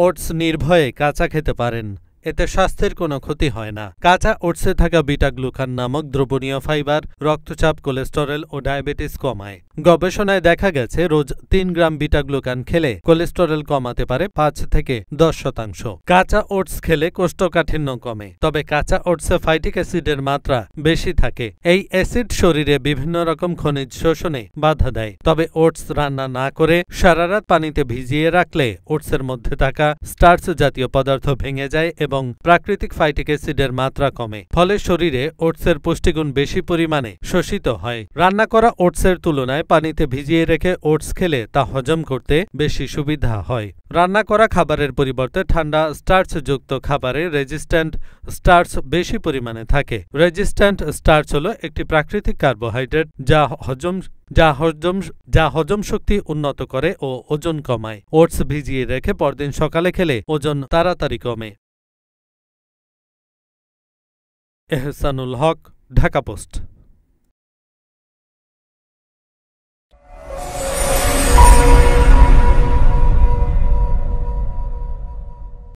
Oats নির্ভয়ে কাঁচা খেতে পারেন, এতে স্বাস্থ্যের কোনো ক্ষতি হয় না। কাঁচা ওটসে থাকা বিটা গ্লুকান নামক দ্রবণীয় ফাইবার রক্তচাপ, কোলেস্টেরল ও ডায়াবেটিস কমায়। গবেষণায় দেখা গেছে রোজ ৩ গ্রাম বিটা গ্লুকান খেলে কোলেস্টেরল কমাতে পারে ৫ থেকে ১০%। কাঁচা ওটস খেলে কোষ্ঠকাঠিন্য কমে, তবে কাঁচা ওটসে ফাইটিক অ্যাসিডের মাত্রা বেশি থাকে। এই অ্যাসিড শরীরে বিভিন্ন রকম খনিজ শোষণে বাধা দেয়। তবে ওটস রান্না না করে সারারাত পানিতে ভিজিয়ে রাখলে ওটসের মধ্যে থাকা স্টার্চ জাতীয় পদার্থ ভেঙে যায় এবং প্রাকৃতিক ফাইটিক অ্যাসিডের মাত্রা কমে, ফলে শরীরে ওটসের পুষ্টিগুণ বেশি পরিমাণে শোষিত হয়। রান্না করা ওটসের তুলনায় পানিতে ভিজিয়ে রেখে ওটস খেলে তা হজম করতে বেশি সুবিধা হয়। রান্না করা খাবারের পরিবর্তে ঠান্ডা স্টার্চযুক্ত খাবারে রেজিস্ট্যান্ট স্টার্চ বেশি পরিমাণে থাকে। রেজিস্ট্যান্ট স্টার্চ হলো একটি প্রাকৃতিক কার্বোহাইড্রেট যা হজম শক্তি উন্নত করে ও ওজন কমায়। ওটস ভিজিয়ে রেখে পরদিন সকালে খেলে ওজন তাড়াতাড়ি কমে। এহসানুল হক, ঢাকা পোস্ট।